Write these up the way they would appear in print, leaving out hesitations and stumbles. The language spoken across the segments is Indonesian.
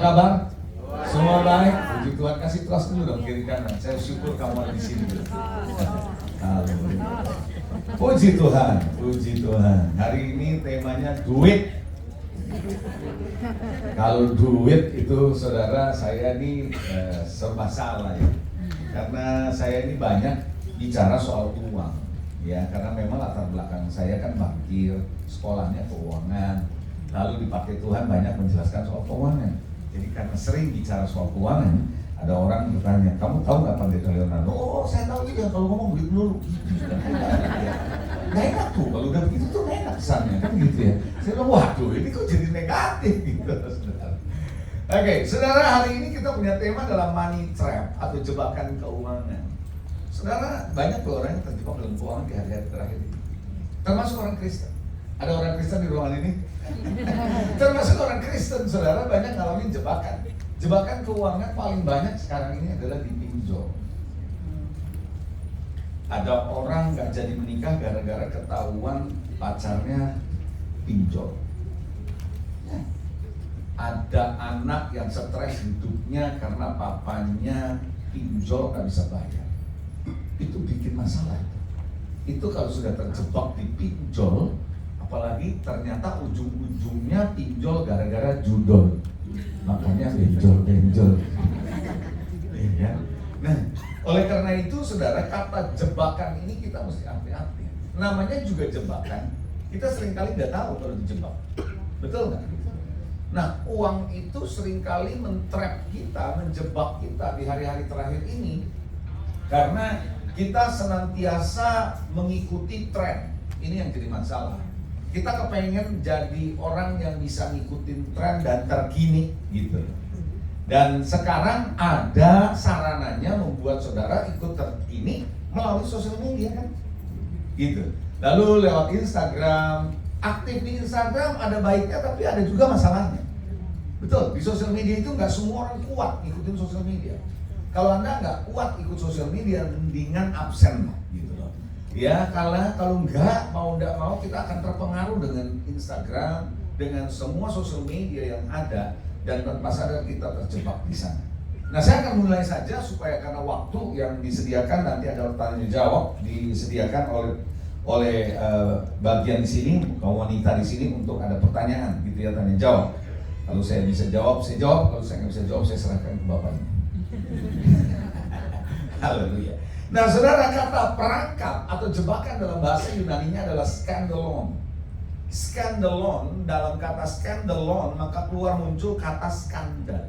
kabar? Semua baik? Puji Tuhan, kasih kelas dulu dong kiri kanan. Saya syukur kamu ada di sini. Haleluya. Puji Tuhan, puji Tuhan. Hari ini temanya duit. Kalau duit itu saudara, saya ini serba salah ya. Karena saya ini banyak bicara soal uang. Ya, karena memang latar belakang saya kan bankir, sekolahnya keuangan. Lalu dipakai Tuhan banyak menjelaskan soal keuangan. Jadi karena sering bicara soal keuangan, ada orang bertanya, kamu tahu nggak Pendeta Leonardo? Oh, saya tahu juga kalau ngomong begitu dulu. Nggak enak tuh, kalau udah begitu tuh nggak enak kesannya, kan gitu ya. Saya bilang, waduh ini kok jadi negatif gitu, saudara. Oke, saudara, hari ini kita punya tema dalam money trap atau jebakan keuangan. Saudara, banyak tuh orang yang terjebak dalam keuangan di hari-hari terakhir ini. Termasuk orang Kristen. Ada orang Kristen di ruangan ini? Termasuk orang Kristen, saudara, banyak ngalamin jebakan. Jebakan keuangan paling banyak sekarang ini adalah di pinjol. Ada orang gak jadi menikah gara-gara ketahuan pacarnya pinjol. Ada anak yang stres hidupnya karena papanya pinjol gak bisa bayar. Itu bikin masalah. Itu kalau sudah terjebak di pinjol, apalagi ternyata ujung-ujungnya pinjol gara-gara judol, makanya benjol. Ya. Nah, oleh karena itu saudara, kata jebakan ini kita mesti hati-hati. Namanya juga jebakan, kita seringkali nggak tahu kalau dijebak, betul nggak? Nah, uang itu seringkali mentrap kita, menjebak kita di hari-hari terakhir ini, karena kita senantiasa mengikuti tren. Ini yang jadi masalah. Kita kepengen jadi orang yang bisa ngikutin tren dan terkini gitu. Dan sekarang ada sarananya membuat saudara ikut terkini melalui sosial media kan? Gitu. Lalu lewat Instagram, aktif di Instagram ada baiknya tapi ada juga masalahnya. Betul, di sosial media itu nggak semua orang kuat ngikutin sosial media. Kalau Anda nggak kuat ikut sosial media, mendingan absen gitu loh. Ya, kalau nggak mau kita akan terpengaruh dengan Instagram, dengan semua sosial media yang ada, dan tanpa sadar kita terjebak di sana. Nah, saya akan mulai saja supaya karena waktu yang disediakan nanti ada tanya jawab disediakan oleh bagian di sini, kaum wanita di sini untuk ada pertanyaan gitu ya, tanya jawab. Kalau saya bisa jawab, saya jawab. Kalau saya nggak bisa jawab, saya serahkan ke bapaknya. Haleluya. Nah, saudara, kata perangkap atau jebakan dalam bahasa Yunaninya adalah skandalon. Skandalon, dalam kata skandalon maka keluar muncul kata skandal.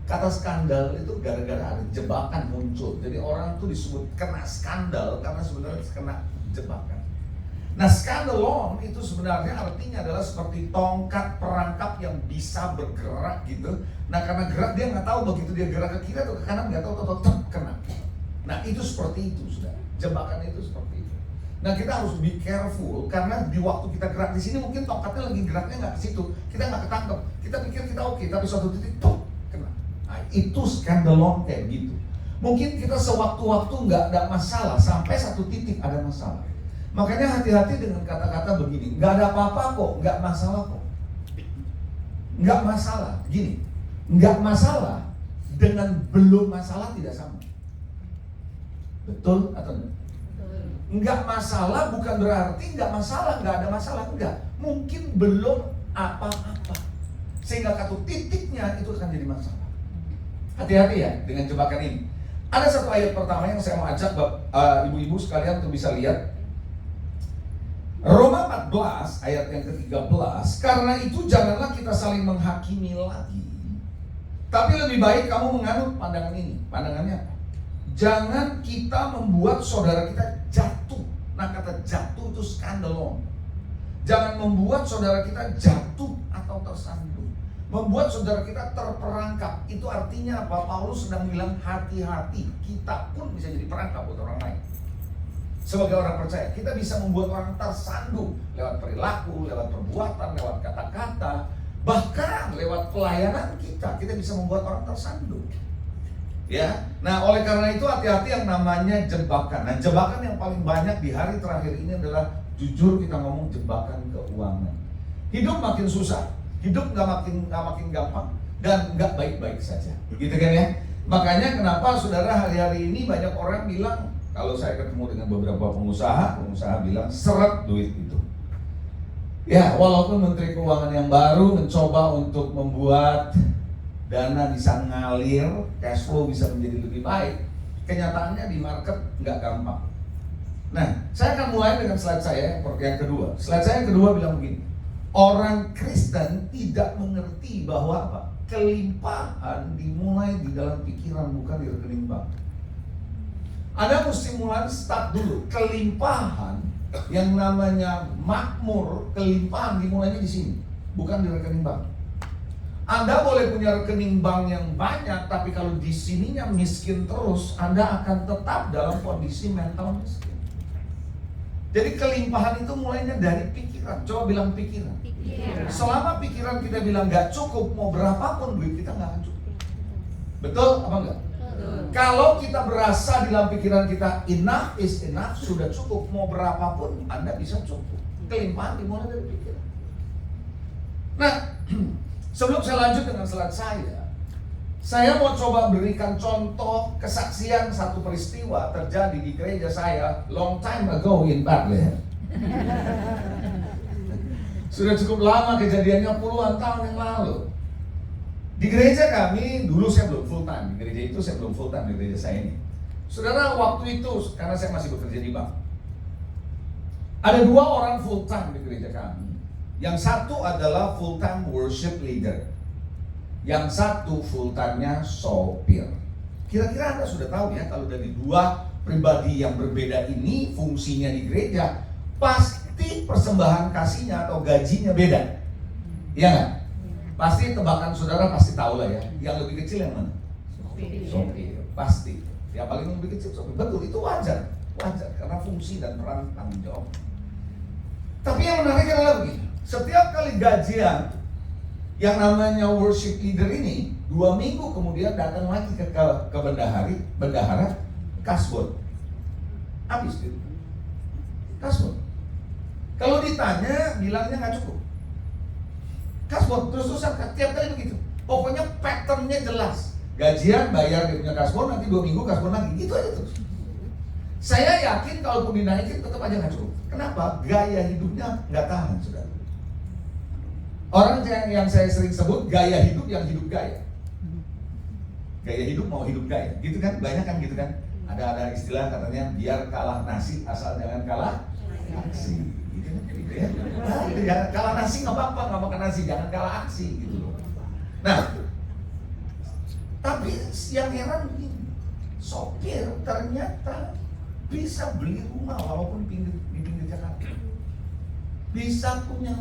Kata skandal itu gara-gara ada jebakan muncul. Jadi orang tuh disebut kena skandal karena sebenarnya kena jebakan. Nah, skandalon itu sebenarnya artinya adalah seperti tongkat perangkap yang bisa bergerak gitu. Nah, karena gerak dia nggak tahu begitu dia gerak ke kiri atau ke kanan nggak tahu kena. Nah, itu seperti itu sudah. Jebakan itu seperti itu. Nah, kita harus be careful karena di waktu kita gerak di sini mungkin tongkatnya lagi geraknya nggak ke situ, kita nggak ketangkep. Kita pikir kita oke, tapi suatu titik kena. Nah, itu skandalon kayak gitu. Mungkin kita sewaktu-waktu nggak ada masalah, sampai satu titik ada masalah. Makanya hati-hati dengan kata-kata begini, nggak ada apa-apa kok, nggak masalah kok. Nggak masalah, gini, nggak masalah dengan belum masalah tidak sama. Betul atau enggak? Nggak masalah bukan berarti nggak masalah, nggak ada masalah, enggak. Mungkin belum apa-apa. Sehingga satu titiknya itu akan jadi masalah. Hati-hati ya dengan jebakan ini. Ada satu ayat pertama yang saya mau ajak ibu-ibu sekalian untuk bisa lihat. Roma 14 ayat yang ke-13, karena itu janganlah kita saling menghakimi lagi, tapi lebih baik kamu menganut pandangan ini. Pandangannya apa? Jangan kita membuat saudara kita jatuh. Nah, kata jatuh itu skandalon. Jangan membuat saudara kita jatuh atau tersandung. Membuat saudara kita terperangkap. Itu artinya apa? Paulus sedang bilang hati-hati. Kita pun bisa jadi perangkap buat orang lain. Sebagai orang percaya, kita bisa membuat orang tersandung lewat perilaku, lewat perbuatan, lewat kata-kata, bahkan lewat pelayanan kita bisa membuat orang tersandung. Ya, nah oleh karena itu hati-hati yang namanya jebakan. Nah, jebakan yang paling banyak di hari terakhir ini adalah jujur kita ngomong jebakan keuangan. Hidup makin susah, hidup nggak makin gampang. dan nggak baik-baik saja, gitu kan ya. Makanya kenapa saudara hari-hari ini banyak orang bilang, kalau saya ketemu dengan beberapa pengusaha bilang seret duit itu. Ya, walaupun Menteri Keuangan yang baru mencoba untuk membuat dana bisa ngalir, cash flow bisa menjadi lebih baik, kenyataannya di market nggak gampang. Nah, saya akan mulai dengan slide saya yang kedua. Slide saya yang kedua bilang begini, orang Kristen tidak mengerti bahwa apa? Kelimpahan dimulai di dalam pikiran, bukan di rekening bank. Anda mesti mulai start dulu. Kelimpahan yang namanya makmur, kelimpahan dimulainya di sini, bukan di rekening bank. Anda boleh punya rekening bank yang banyak, tapi kalau di sininya miskin terus, Anda akan tetap dalam kondisi mental miskin. Jadi kelimpahan itu mulainya dari pikiran. Coba bilang pikiran. Selama pikiran kita bilang nggak cukup, mau berapapun duit kita nggak akan cukup. Betul apa enggak? Kalau kita berasa di dalam pikiran kita enough is enough, sudah cukup, mau berapapun Anda bisa cukup. Kelimpahan dimulai dari pikiran. Nah, sebelum saya lanjut dengan slide saya mau coba berikan contoh kesaksian satu peristiwa terjadi di gereja saya long time ago in Bethlehem. Sudah cukup lama kejadiannya, puluhan tahun yang lalu. Di gereja kami, dulu saya belum full time, di gereja itu saya belum full time, di gereja saya ini. Saudara, waktu itu, karena saya masih bekerja di bank, ada 2 orang full time di gereja kami. Yang satu adalah full time worship leader, yang satu full time-nya sopir. Kira-kira Anda sudah tahu ya, kalau dari 2 pribadi yang berbeda ini fungsinya di gereja, pasti persembahan kasihnya atau gajinya beda. Iya nggak? Pasti tebakan saudara pasti tahu lah ya, yang lebih kecil yang mana? Sopir. Pasti. Yang paling lebih kecil sopir. Betul, itu wajar karena fungsi dan peran tanggung jawab. Tapi yang menarik adalah begini, setiap kali gajian yang namanya worship leader ini 2 minggu kemudian datang lagi ke bendahara kasbon. Habis itu kasbon. Kalau ditanya bilangnya nggak cukup. Kasbon terus-terusan tiap kali begitu. Pokoknya patternnya jelas. Gajian bayar dia punya kasbon, nanti 2 minggu kasbon lagi, gitu aja terus. Saya yakin kalaupun dinaikin tetap aja nggak cukup. Kenapa? Gaya hidupnya nggak tahan, saudara. Orang yang saya sering sebut gaya hidup yang hidup gaya. Gaya hidup mau hidup gaya, gitu kan? Banyak kan gitu kan? Ada istilah katanya biar kalah nasi asal jangan kalah aksi. Gitu ya. Nah, jangan kalah nasi nggak apa-apa, nggak makan nasi, jangan kalah aksi gitu loh. Nah, tapi yang heran begini, sopir ternyata bisa beli rumah walaupun di pinggir Jakarta, bisa punya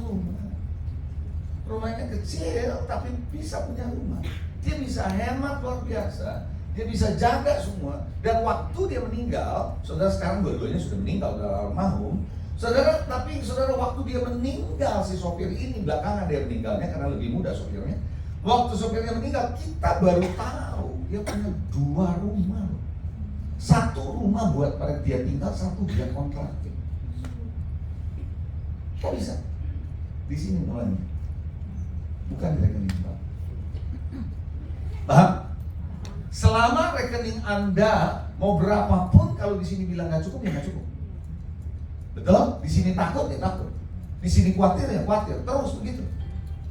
rumahnya kecil tapi bisa punya rumah. Dia bisa hemat luar biasa, dia bisa jaga semua. Dan waktu dia meninggal, saudara sekarang dua-duanya sudah meninggal, sudah almarhum. Saudara, tapi saudara waktu dia meninggal, si sopir ini belakangan dia meninggalnya karena lebih muda sopirnya. Waktu sopirnya meninggal, kita baru tahu dia punya 2 rumah. 1 rumah buat pada dia tinggal, 1 dia kontrakin. Kok bisa? Di sini mulainya, bukan di rekening bank. Paham? Selama rekening Anda mau berapapun, kalau di sini bilang nggak cukup, ya nggak cukup. Betul? Di sini takut ya takut, di sini khawatir ya khawatir, terus begitu.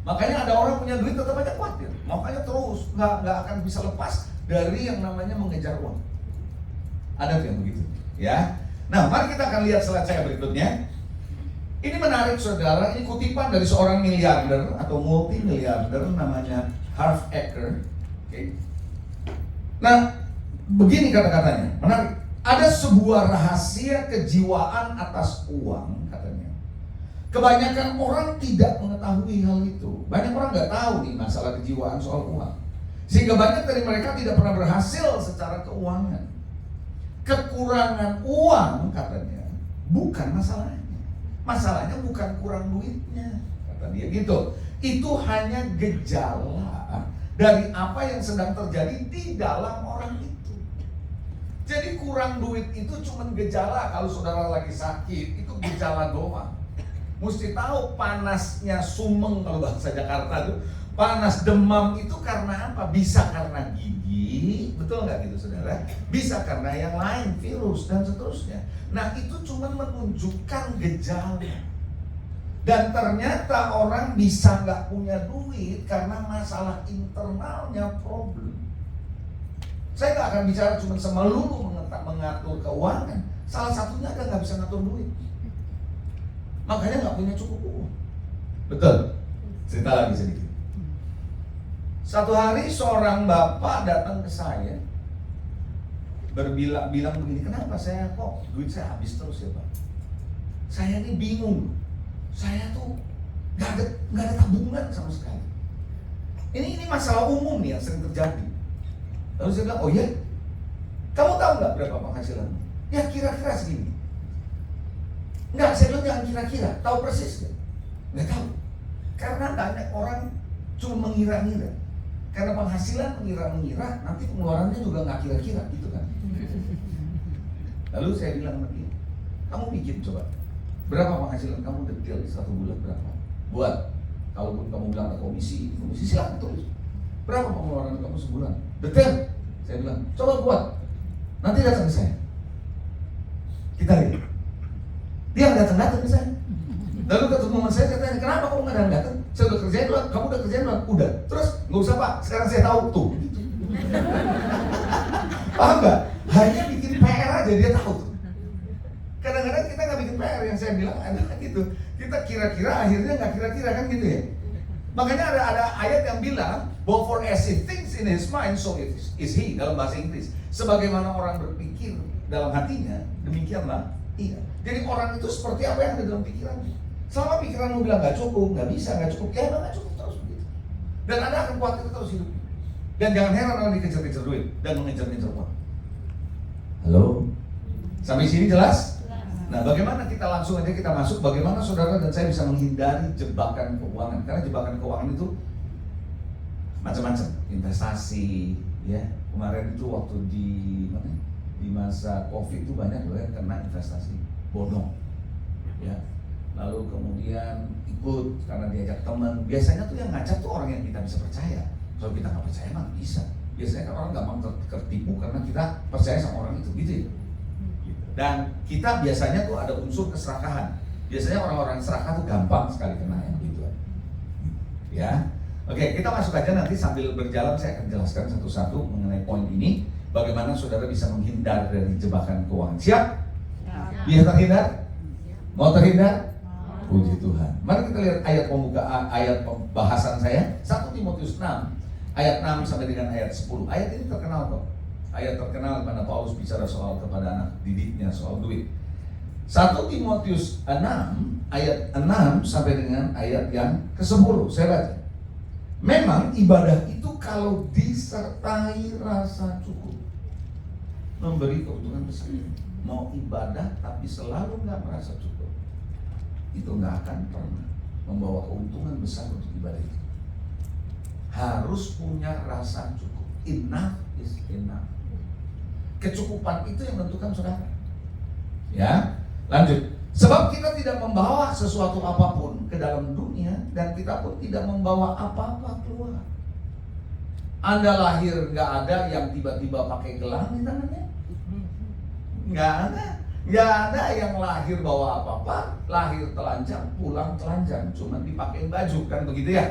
Makanya ada orang punya duit tetap aja khawatir, makanya terus nggak akan bisa lepas dari yang namanya mengejar uang. Ada yang begitu, ya. Nah, mari kita akan lihat slide saya berikutnya. Ini menarik saudara, ini kutipan dari seorang miliarder atau multi miliarder namanya Harv Eker. Okay. Nah, begini kata-katanya, menarik. Ada sebuah rahasia kejiwaan atas uang, katanya. Kebanyakan orang tidak mengetahui hal itu. Banyak orang nggak tahu nih masalah kejiwaan soal uang. Sehingga banyak dari mereka tidak pernah berhasil secara keuangan. Kekurangan uang, katanya, bukan masalahnya. Masalahnya bukan kurang duitnya, kata dia gitu. Itu hanya gejala dari apa yang sedang terjadi di dalam orang itu. Jadi kurang duit itu cuma gejala. Kalau saudara lagi sakit, itu gejala doang. Mesti tahu panasnya sumeng, kalau bahasa Jakarta itu, Panas demam itu karena apa? Bisa karena gigi, betul nggak gitu saudara? Bisa karena yang lain, virus dan seterusnya. Nah itu cuma menunjukkan gejala. Dan ternyata orang bisa nggak punya duit karena masalah internalnya problem. Saya nggak akan bicara cuma semelulu mengatur keuangan. Salah satunya adalah nggak bisa ngatur duit. Makanya nggak punya cukup uang. Betul? Cerita lagi sedikit. Satu hari seorang bapak datang ke saya, bilang begini, kenapa saya kok duit saya habis terus ya Pak? Saya ini bingung. Saya tuh nggak ada tabungan sama sekali. Ini masalah umum nih yang sering terjadi. Lalu saya bilang, oh ya, kamu tahu nggak berapa penghasilanmu? Ya kira-kira segini. Enggak, saya bilang jangan kira-kira, tahu persis nggak? Nggak tahu. Karena banyak orang cuma mengira-ngira. Karena penghasilan mengira-mengira, nanti pengeluarannya juga nggak kira-kira, gitu kan? Lalu saya bilang sama dia, kamu bikin coba, berapa penghasilan kamu detail di 1 bulan berapa? Buat, kalaupun kamu bilang ada komisi silakan tulis. Berapa pengeluaran kamu sebulan? Detail. Saya bilang, coba buat, nanti datang ke saya. Kita lihat. Dia datang ke saya. Lalu ketemu sama saya tanya, kenapa kamu nggak datang? Saya udah kerjain dulu, kamu udah kerjain dulu? Udah. Terus, nggak usah Pak, sekarang saya tahu tuh. Gitu. Paham nggak? Hanya bikin PR aja dia tahu tuh. Kadang-kadang kita nggak bikin PR, yang saya bilang adalah gitu. Kita kira-kira, akhirnya nggak kira-kira kan gitu ya. Makanya ada ayat yang bilang, bahwa for as he thinks in his mind, so is he, dalam bahasa Inggris. Sebagaimana orang berpikir dalam hatinya, demikianlah ia. Jadi orang itu seperti apa yang ada dalam pikirannya. Selama pikiranmu bilang nggak cukup, nggak bisa, nggak cukup, ya emang nggak cukup terus begitu. Dan Anda akan khawatir terus hidup. Dan jangan heran orang dikejar-kejar duit dan mengejar-ngejar uang. Halo? Sampai sini jelas? Nah, bagaimana kita langsung aja kita masuk, bagaimana saudara dan saya bisa menghindari jebakan keuangan. Karena jebakan keuangan itu macam-macam, investasi, ya. Kemarin itu waktu di masa Covid itu banyak loh yang kena investasi bodong, ya. Lalu kemudian ikut karena diajak teman. Biasanya tuh yang ngajak tuh orang yang kita bisa percaya. Kalau kita nggak percaya mah bisa. Biasanya kan orang gampang tertipu karena kita percaya sama orang itu, gitu ya. Dan kita biasanya tuh ada unsur keserakahan. Biasanya orang-orang serakah tuh gampang sekali kena yang gitu. Ya, oke, kita masuk aja, nanti sambil berjalan saya akan jelaskan satu-satu mengenai poin ini. Bagaimana saudara bisa menghindar dari jebakan keuangan. Siap? Biar terhindar? Mau terhindar? Puji Tuhan. Mari kita lihat ayat pembukaan, ayat pembahasan saya 1 Timotius 6 ayat 6 sampai dengan ayat 10. Ayat ini terkenal kok. Ayat terkenal mana Paulus bicara soal kepada anak didiknya soal duit. 1 Timotius 6 ayat 6 sampai dengan ayat yang ke-10. Saya baca. Memang ibadah itu kalau disertai rasa cukup memberi keuntungan besar. Mau ibadah tapi selalu nggak merasa cukup, itu nggak akan pernah membawa keuntungan besar untuk ibadah itu. Harus punya rasa cukup. Enough is enough. Kecukupan itu yang menentukan saudara. Ya, lanjut. Sebab kita tidak membawa sesuatu apapun ke dalam dunia dan kita pun tidak membawa apa-apa keluar. Anda lahir nggak ada yang tiba-tiba pakai gelang di tangannya. Nggak ada. Nggak ada yang lahir bawa apa-apa, lahir telanjang, pulang telanjang, cuma dipakai baju, kan begitu ya.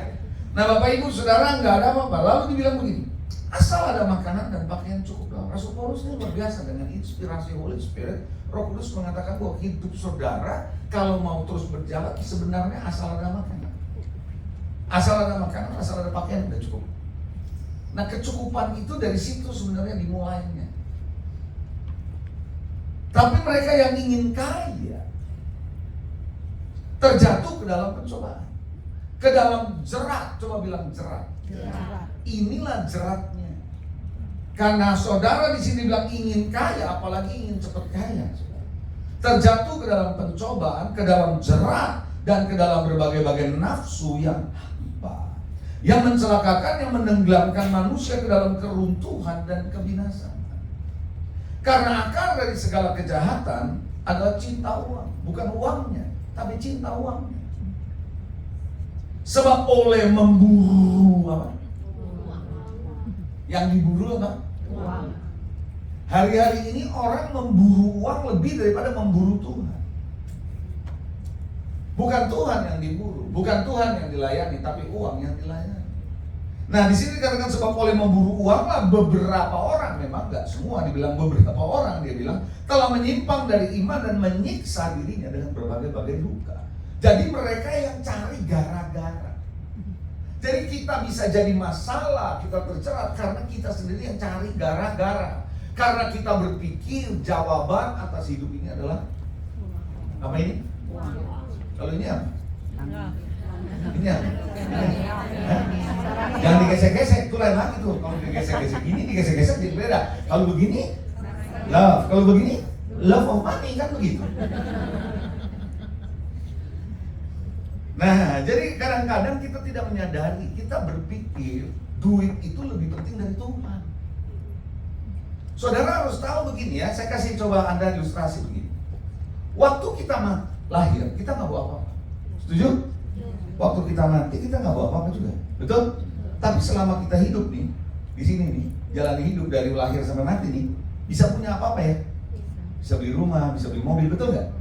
Nah Bapak Ibu Saudara nggak ada apa-apa. Lalu dibilang begini, asal ada makanan dan pakaian cukup. Rasul Paulus ini luar biasa dengan inspirasi Holy Spirit. Roh Kudus mengatakan bahwa hidup saudara kalau mau terus berjalan sebenarnya asal ada makanan, asal ada makanan, asal ada pakaian udah cukup. Nah kecukupan itu dari situ sebenarnya dimulainya. Tapi mereka yang ingin kaya terjatuh ke dalam pencobaan, ke dalam jerat. Coba bilang jerat. Inilah jeratnya. Karena saudara di sini bilang ingin kaya, apalagi ingin cepat kaya. Terjatuh ke dalam pencobaan, ke dalam jerat, dan ke dalam berbagai-bagai nafsu yang hampa, yang mencelakakan, yang menenggelamkan manusia ke dalam keruntuhan dan kebinasaan. Karena akar dari segala kejahatan adalah cinta uang. Bukan uangnya, tapi cinta uangnya. Sebab oleh memburu apa? Yang diburu apa? Uang. Hari-hari ini orang memburu uang lebih daripada memburu Tuhan. Bukan Tuhan yang diburu, bukan Tuhan yang dilayani, tapi uang yang dilayani. Nah, di sini dikatakan sebab oleh memburu uang lah beberapa orang, memang nggak semua, dibilang beberapa orang, dia bilang telah menyimpang dari iman dan menyiksa dirinya dengan berbagai-bagai luka. Jadi mereka yang cari gara-gara. Jadi kita bisa jadi masalah, kita terjerat karena kita sendiri yang cari gara-gara. Karena kita berpikir jawaban atas hidup ini adalah apa ini? Kalau ini apa? Ini apa? Jangan digesek-gesek, itu lain lagi tuh. Kalau digesek-gesek ini, digesek-gesek jadi beda. Kalau begini, love. Kalau begini, love of money, kan begitu. Nah, jadi kadang-kadang kita tidak menyadari, kita berpikir duit itu lebih penting dari Tuhan. Saudara harus tahu begini ya, saya kasih coba Anda ilustrasi begini. Waktu kita lahir, kita nggak bawa apa-apa. Setuju? Waktu kita mati, kita nggak bawa apa-apa juga. Betul? Tapi selama kita hidup nih, di sini nih, jalani hidup dari lahir sampai mati nih, bisa punya apa-apa ya? Bisa beli rumah, bisa beli mobil, betul nggak?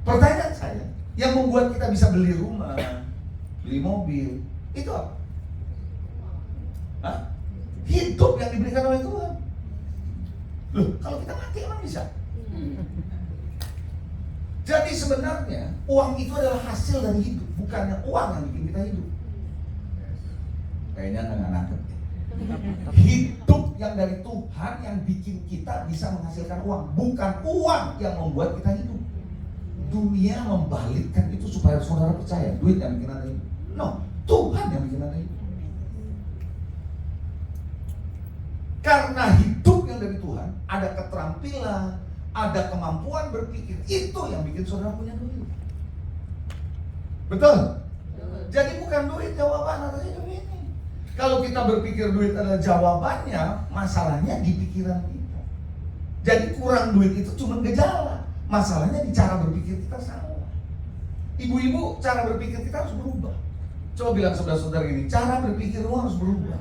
Pertanyaan saya, yang membuat kita bisa beli rumah, beli mobil, itu apa? Hah? Hidup yang diberikan oleh Tuhan. Loh, kalau kita mati emang bisa? Jadi sebenarnya uang itu adalah hasil dari hidup, bukannya uang yang bikin kita hidup. Kayaknya nggak nangkep. Hidup yang dari Tuhan yang bikin kita bisa menghasilkan uang, bukan uang yang membuat kita hidup. Dunia membalikkan itu supaya saudara percaya duit yang bikin Anda hidup. No, Tuhan yang bikin Anda hidup. Karena hidup yang dari Tuhan, ada keterampilan, ada kemampuan berpikir, itu yang bikin saudara punya duit. Betul? Jadi bukan duit jawaban atas hidup ini. Kalau kita berpikir duit adalah jawabannya, masalahnya di pikiran kita. Jadi kurang duit itu cuma gejala. Masalahnya di cara berpikir kita salah. Ibu-ibu, cara berpikir kita harus berubah. Coba bilang saudara-saudara ini, cara berpikirmu harus berubah.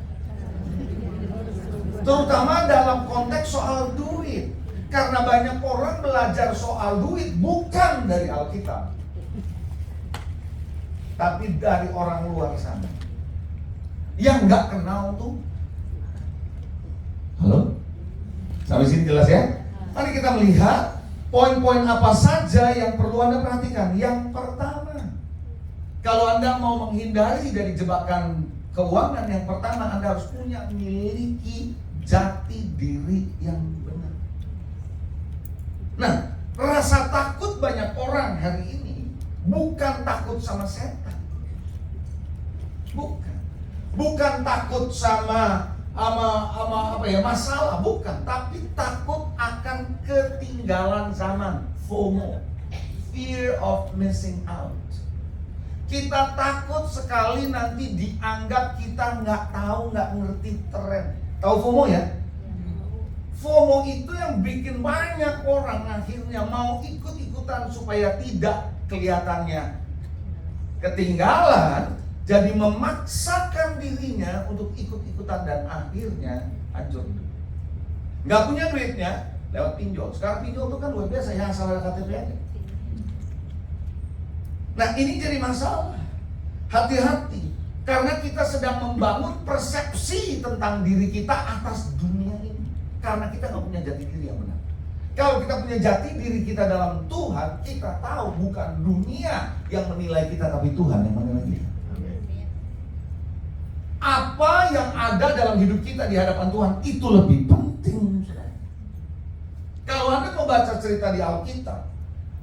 Terutama dalam konteks soal duit. Karena banyak orang belajar soal duit bukan dari Alkitab, tapi dari orang luar sana yang nggak kenal tuh. Halo? Sampai sini jelas ya? Mari kita melihat poin-poin apa saja yang perlu Anda perhatikan. Yang pertama, kalau Anda mau menghindari dari jebakan keuangan, yang pertama Anda harus miliki jati diri yang benar. Nah, rasa takut banyak orang hari ini bukan takut sama setan. Bukan takut sama masalah, bukan, tapi takut akan ketinggalan zaman, FOMO, fear of missing out. Kita takut sekali nanti dianggap kita nggak tahu, nggak ngerti tren. Tahu FOMO ya? FOMO itu yang bikin banyak orang akhirnya mau ikut-ikutan supaya tidak kelihatannya ketinggalan. Jadi memaksakan dirinya untuk ikut-ikutan dan akhirnya hancur. Nggak punya duitnya, lewat pinjol. Sekarang pinjol itu kan luar biasa, ya asal ada KTP aja. Nah ini jadi masalah. Hati-hati, karena kita sedang membangun persepsi tentang diri kita atas dunia ini. Karena kita nggak punya jati diri yang benar. Kalau kita punya jati diri kita dalam Tuhan, kita tahu bukan dunia yang menilai kita, tapi Tuhan yang menilai kita. Apa yang ada dalam hidup kita di hadapan Tuhan itu lebih penting. Kalau Anda membaca cerita di Alkitab,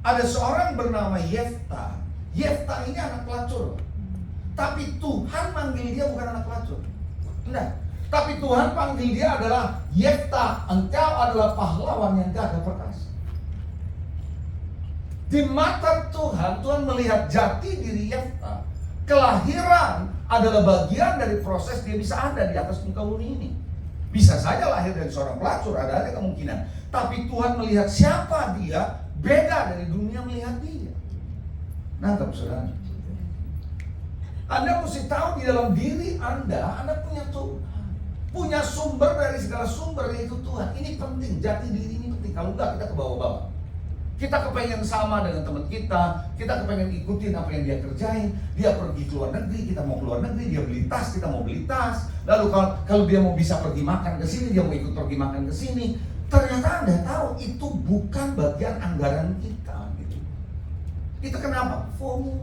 ada seorang bernama Yefta. Yefta ini anak pelacur, tapi Tuhan manggil dia bukan anak pelacur. Enggak. Tapi Tuhan panggil dia adalah Yefta, engkau adalah pahlawan yang gagah perkasa. Di mata Tuhan, Tuhan melihat jati diri Yefta. Kelahiran adalah bagian dari proses dia bisa ada di atas muka bumi ini. Bisa saja lahir dari seorang pelacur, ada kemungkinan. Tapi Tuhan melihat siapa dia, beda dari dunia melihat dia. Nangkep saudara? Anda mesti tahu di dalam diri Anda punya Tuhan, punya sumber dari segala sumber, yaitu Tuhan. Ini penting, jati diri ini penting. Kalau enggak, kita ke bawah-bawah. Kita kepengen sama dengan teman kita kepengen ikutin apa yang dia kerjain. Dia pergi ke luar negeri, kita mau ke luar negeri. Dia beli tas, kita mau beli tas. Lalu kalau dia mau bisa pergi makan ke sini, dia mau ikut pergi makan ke sini. Ternyata Anda tahu itu bukan bagian anggaran kita gitu. Itu kenapa? FOMO.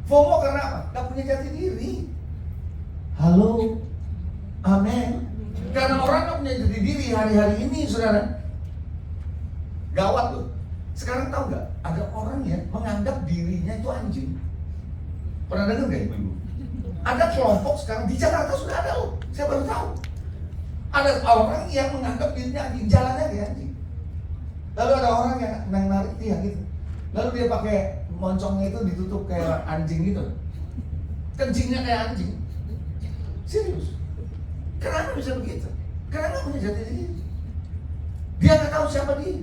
FOMO karena apa? Gak punya jati diri. Halo, amin. Karena orang gak punya jati diri hari-hari ini, saudara. Gawat loh. Sekarang tahu nggak? Ada orang yang menganggap dirinya itu anjing. Pernah dengar nggak ibu-ibu? Ada kelompok sekarang di Jakarta sudah ada loh. Saya baru tahu. Ada orang yang menganggap dirinya anjing, jalannya kayak anjing. Lalu ada orang yang narik tiang gitu. Lalu dia pakai moncongnya itu ditutup kayak anjing gitu. Kencingnya kayak anjing. Serius. Kenapa bisa begitu? Karena nggak punya jati diri. Dia nggak tahu siapa dia.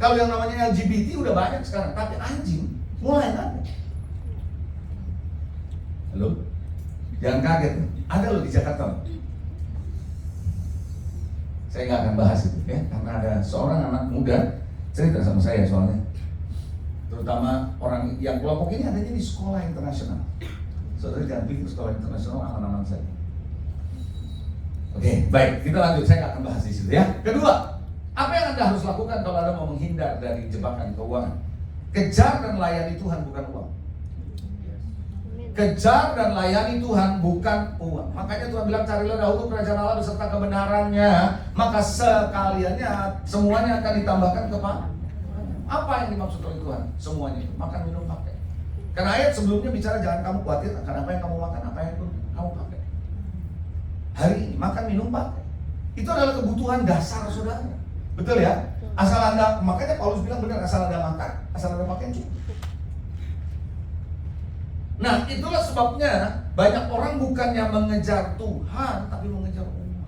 Kalau yang namanya LGBT udah banyak sekarang, tapi anjing mulai ada. Halo? Jangan kaget, ada loh di Jakarta. Saya nggak akan bahas itu ya, karena ada seorang anak muda cerita sama saya soalnya. Terutama orang yang kelompok ini adanya di sekolah internasional. Saudara jangan pikir sekolah internasional aman-aman saja. Oke, baik, kita lanjut. Saya nggak akan bahas di situ ya. Kedua, apa yang Anda harus lakukan kalau Anda mau menghindar dari jebakan keuangan? Kejar dan layani Tuhan, bukan uang. Kejar dan layani Tuhan, bukan uang. Makanya Tuhan bilang, carilah dahulu kerajaan Allah beserta kebenarannya, maka sekaliannya semuanya akan ditambahkan kepada. Apa yang dimaksud oleh Tuhan? Semuanya itu, makan, minum, pakai. Karena ayat sebelumnya bicara jangan kamu khawatir akan apa yang kamu makan, apa yang kamu pakai. Hari ini makan, minum, pakai. Itu adalah kebutuhan dasar saudara. Betul ya? Asal Anda, makanya Paulus bilang benar, asal Anda makan, asal Anda pakai cukup. Nah, itulah sebabnya banyak orang bukannya mengejar Tuhan, tapi mengejar uang.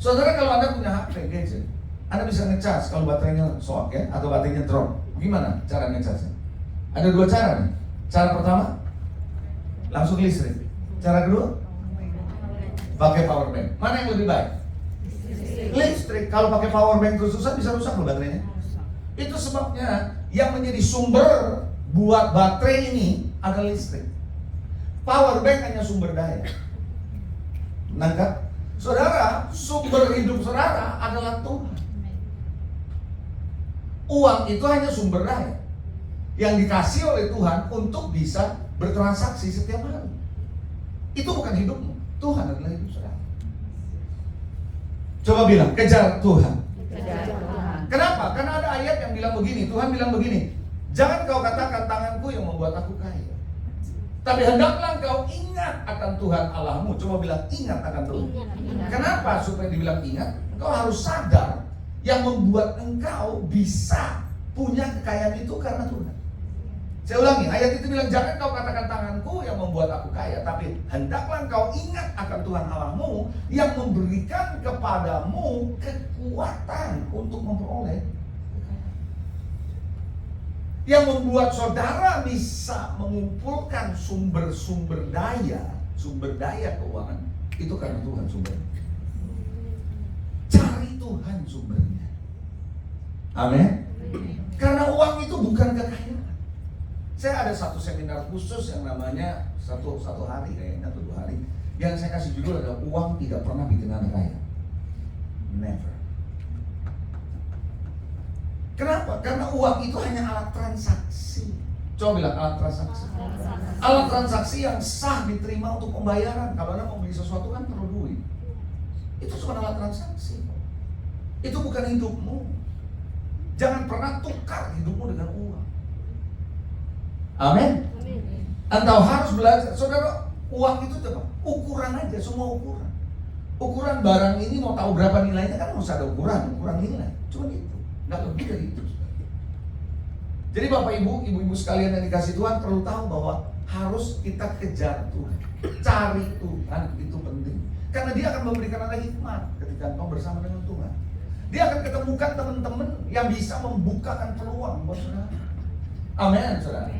Saudara, kalau Anda punya HP gadget, Anda bisa ngecas kalau baterainya soak ya, atau baterainya drop. Gimana cara ngecasnya? Ada dua cara nih. Cara pertama, langsung listrik. Cara kedua, pakai power bank. Mana yang lebih baik? Listrik. Kalau pakai power bank terus-terusan bisa rusak loh baterainya. Itu sebabnya yang menjadi sumber buat baterai ini adalah listrik. Power bank hanya sumber daya. Nangkap? Saudara, sumber hidup saudara adalah Tuhan. Uang itu hanya sumber daya yang dikasih oleh Tuhan untuk bisa bertransaksi setiap hari. Itu bukan hidupmu. Tuhan adalah hidup saudara. Coba bilang, kejar Tuhan. Kejar Tuhan. Kenapa? Karena ada ayat yang bilang begini. Tuhan bilang begini, jangan kau katakan tanganku yang membuat aku kaya, tapi hendaklah kau ingat akan Tuhan Allahmu. Coba bilang, ingat akan Tuhan. Kenapa? Supaya dibilang ingat, kau harus sadar yang membuat engkau bisa punya kekayaan itu karena Tuhan. Saya ulangi, ayat itu bilang, jangan kau katakan tanganku yang membuat aku kaya, tapi hendaklah kau ingat akan Tuhan Allahmu yang memberikan kepadamu kekuatan untuk memperoleh kekayaan. Yang membuat saudara bisa mengumpulkan sumber daya keuangan, itu karena Tuhan sumbernya. Cari Tuhan sumbernya. Amin. Karena uang itu bukan kekayaan. Saya ada satu seminar khusus yang namanya satu hari kayaknya atau 2 hari, yang saya kasih judul adalah uang tidak pernah bikin Anda kaya. Never. Kenapa? Karena uang itu hanya alat transaksi. Coba bilang alat transaksi. Alat transaksi yang sah diterima untuk pembayaran. Kalau Anda mau beli sesuatu kan perlu duit. Itu cuma alat transaksi. Itu bukan hidupmu. Jangan pernah tukar hidupmu dengan uang. Amin. Engkau harus belajar. Saudara, uang itu coba ukuran aja, semua ukuran. Ukuran barang ini mau tahu berapa nilainya kan harus ada ukuran nilai. Cuma itu, nggak lebih dari itu. Jadi Bapak Ibu sekalian yang dikasih Tuhan perlu tahu bahwa harus kita kejar Tuhan, cari Tuhan, itu penting. Karena Dia akan memberikan Anda hikmat ketika engkau bersama dengan Tuhan. Dia akan ketemukan teman-teman yang bisa membukakan peluang buat saudara. Amin, saudara.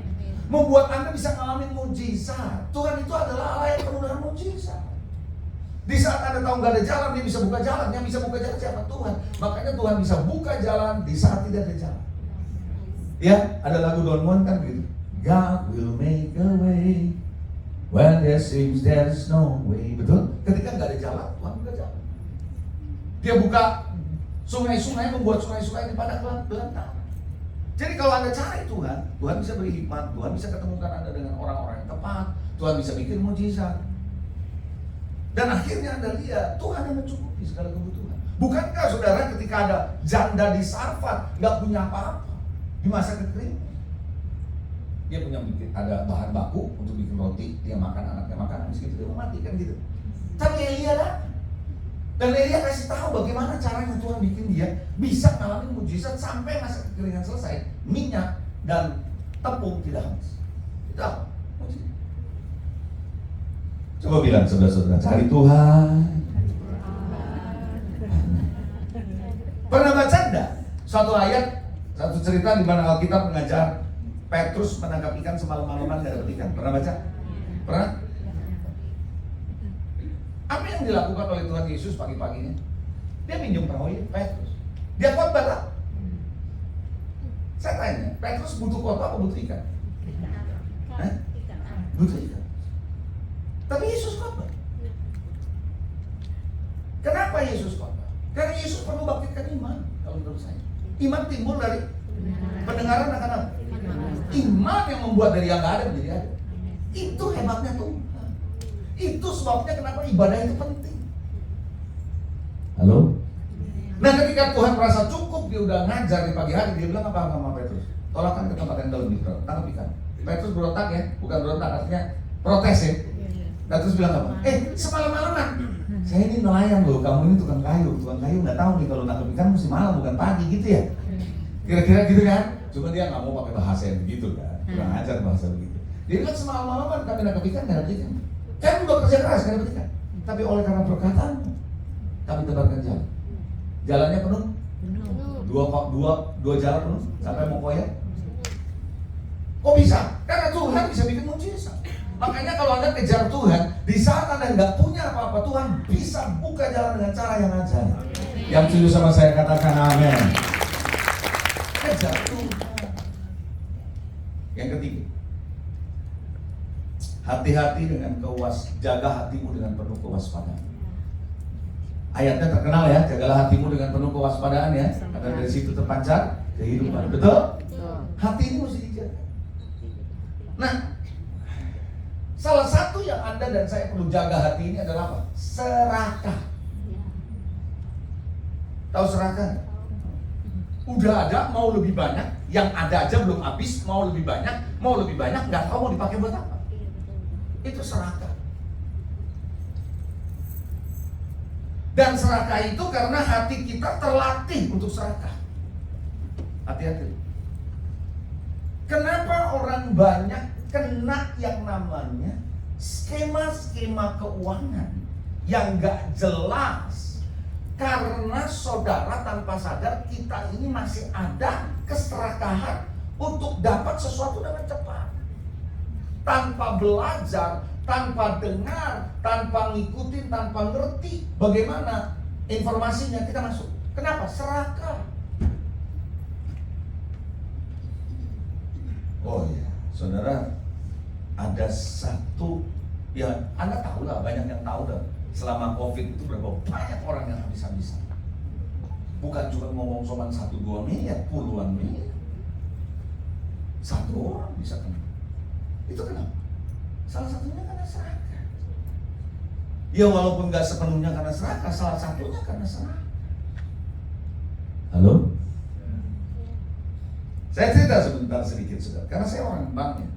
membuat Anda bisa ngalamin mujizat. Tuhan itu adalah Allah yang penuh dengan mujizat. Di saat Anda tahu nggak ada jalan, dia bisa buka jalan. Yang bisa buka jalan siapa? Tuhan. Makanya Tuhan bisa buka jalan di saat tidak ada jalan. Ya, ada lagu Don Juan kan gitu. God will make a way when there seems there's no way. Betul? Ketika nggak ada jalan, Tuhan buka jalan. Dia buka sungai-sungai, membuat sungai-sungai di padang belantara. Jadi kalau Anda cari Tuhan, Tuhan bisa beri hikmat, Tuhan bisa ketemukan Anda dengan orang-orang yang tepat, Tuhan bisa bikin mujizat. Dan akhirnya Anda lihat Tuhan yang mencukupi segala kebutuhan. Bukankah saudara ketika ada janda di Sarfat nggak punya apa-apa di masa kekeringan, dia punya ada bahan baku untuk bikin roti, dia makan, anaknya makan, habis itu dia mati kan gitu. Tapi Elia datang dan Elia kasih tahu bagaimana caranya Tuhan bikin dia bisa ngalamin mujizat sampai masa kekeringan selesai, minyak dan tepung tidak habis. Itu apa? Mujizat. Coba bilang saudara-saudara, cari Tuhan. Pernah baca enggak suatu ayat, satu cerita di mana Alkitab mengajar Petrus menangkap ikan semalam-malaman gak dapat ikan? Pernah baca? Pernah? Apa yang dilakukan oleh Tuhan Yesus pagi-paginya? Dia minjem perahu Petrus. Dia khotbah tak? Saya tanya, Petrus butuh khotbah apa butuh ikan? Butuh ikan. Tapi Yesus khotbah. Kenapa Yesus khotbah? Karena Yesus perlu bangkitkan iman. Kalau menurut saya, iman timbul dari pendengaran akan apa? Iman yang membuat dari yang gak ada menjadi ada. Itu hebatnya Tuhan. Itu sebabnya kenapa ibadah itu penting. Halo? Nah ketika Tuhan merasa cukup, dia udah ngajar di pagi hari, dia bilang apa sama Petrus? Tolakkan ke tempat yang dalam, tangkap ikan. Petrus berontak ya, bukan berontak, artinya protes ya. Petrus bilang apa? Semalam-malaman saya ini nelayan loh, kamu ini tukang kayu nggak tahu nih kalau nangkep ikan mesti malam bukan pagi gitu ya. Kira-kira gitu kan? Cuma dia nggak mau pakai bahasa yang begitu kan, kurang ajar bahasa begitu. Dia bilang semalam-malaman kami nangkep ikan nggak dapat ikan. Kan udah kerja keras nggak dapat ikan. Tapi oleh karena perkataan kami tebarkan jalan. Jalannya penuh. Dua jalan penuh sampai mau koyak. Kok bisa? Karena Tuhan bisa bikin mujizat. Makanya kalau Anda kejar Tuhan, di saat Anda nggak punya apa-apa, Tuhan bisa buka jalan dengan cara yang ajaib. Yang setuju sama saya katakan amin. Kejar Tuhan. Yang ketiga, hati-hati dengan jaga hatimu dengan penuh kewaspadaan. Ayatnya terkenal ya, jagalah hatimu dengan penuh kewaspadaan ya, karena dari situ terpancar kehidupan. Betul? Hati ini mesti dijaga. Nah, salah satu yang Anda dan saya perlu jaga hati ini adalah apa? Serakah. Tahu serakah? Udah ada, mau lebih banyak. Yang ada aja belum habis, mau lebih banyak. Nggak tahu mau dipakai buat apa. Itu serakah. Dan serakah itu karena hati kita terlatih untuk serakah. Hati-hati. Kenapa orang banyak kena yang namanya skema-skema keuangan yang gak jelas? Karena saudara tanpa sadar kita ini masih ada keserakahan untuk dapat sesuatu dengan cepat. Tanpa belajar, tanpa dengar, tanpa ngikutin, tanpa ngerti bagaimana informasinya kita masuk. Kenapa? Serakah. Oh iya, saudara, ada satu, ya Anda tahu lah, banyak yang tahu dah. Selama COVID itu berapa banyak orang yang habis-habisan. Bukan cuma ngomong cuma 1-2 miliar, puluhan miliar. Satu orang bisa kena. Itu kenapa? Salah satunya karena serakah. Ya walaupun gak sepenuhnya karena serakah, salah satunya karena serakah. Halo? Saya cerita sebentar sedikit saudara, karena saya orang bank ya.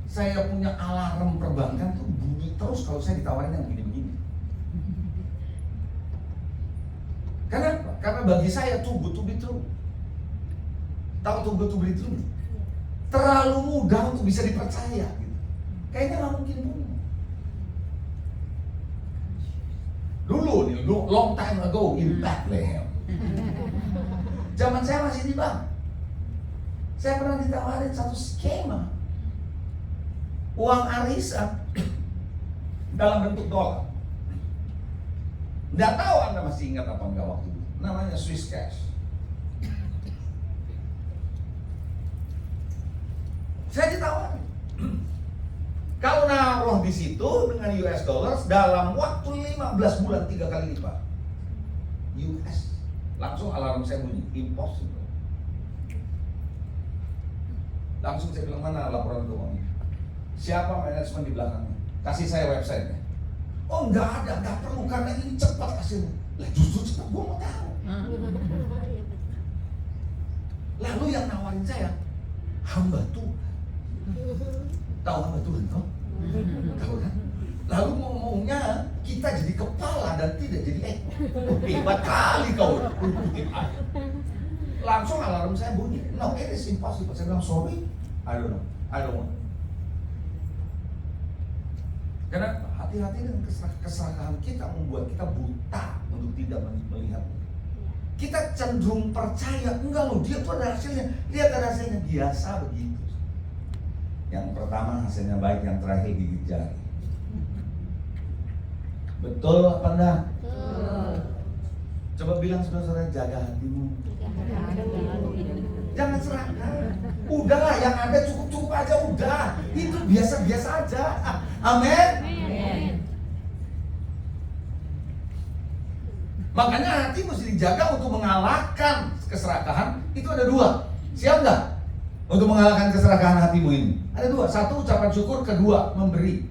Saya punya alarm perbankan tuh bunyi terus kalau saya ditawarin yang begini-begini. Kenapa? Karena bagi saya too good to be true. Tahu too good to be true? Terlalu mudah untuk bisa dipercaya gitu. Kayaknya nggak mungkin punya. Dulu nih, long time ago in Bethlehem. Zaman saya masih di bank. Saya pernah ditawarin satu skema uang arisan dalam bentuk dolar. Nggak tahu Anda masih ingat apa enggak waktu itu. Namanya Swiss cash. Saya ditawarin. Kalau naruh di situ dengan US dollars dalam waktu 15 bulan 3 kali lipat. US. Langsung alarm saya bunyi, impossible. Langsung saya bilang, mana laporan keuangan? Siapa manajemen di belakangnya? Kasih saya website-nya. Oh nggak ada, nggak perlu karena ini cepat hasilnya. Lah justru cepat, gue mau tahu. Lalu yang nawarin saya, hamba Tuhan. Tahu hamba Tuhan toh? Tahu kan? Lalu ngomongnya kita jadi kepala dan tidak jadi ekor. Hebat kali kau. Langsung alarm saya bunyi. No, it is impossible. Saya bilang sorry, I don't know, I don't want. Karena hati-hati dengan keserakahan kita membuat kita buta untuk tidak melihat. Kita cenderung percaya, enggak loh, dia tuh ada hasilnya. Lihat ada hasilnya, biasa begitu. Yang pertama hasilnya baik, yang terakhir gigit jari. Betul apa enggak? Betul. Coba bilang saudara-saudara, jaga hatimu. Jangan serakah. Udahlah, yang ada cukup-cukup aja udah. Itu biasa-biasa aja. Amin. Makanya hati mesti dijaga untuk mengalahkan keserakahan. Itu ada dua. Siap nggak? Untuk mengalahkan keserakahan hatimu ini. Ada dua. Satu, ucapan syukur. Kedua, memberi.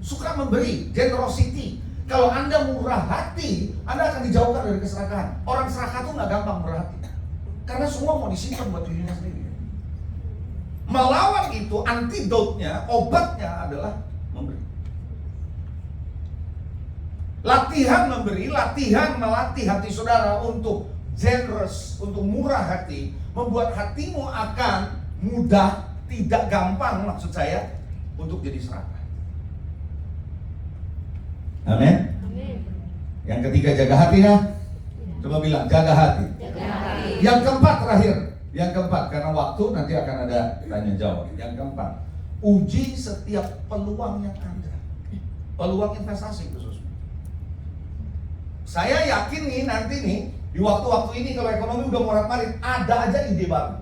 Suka memberi, generosity. Kalau Anda murah hati, Anda akan dijauhkan dari keserakahan. Orang serakah itu nggak gampang murah hati. Karena semua mau disimpan buat dirinya sendiri. Melawan itu, antidotnya, obatnya adalah memberi. Latihan memberi, latihan melatih hati saudara untuk generous, untuk murah hati, membuat hatimu akan mudah, tidak gampang maksud saya, untuk jadi serakah. Amin. Yang ketiga, jaga hati ya. Coba bilang, jaga hati. Jaga hati. Yang keempat terakhir, yang keempat, karena waktu nanti akan ada tanya jawab. Yang keempat, uji setiap peluang yang ada. Peluang investasi khususnya. Saya yakin nih nanti nih di waktu-waktu ini kalau ekonomi udah morat-marit, ada aja ide baru.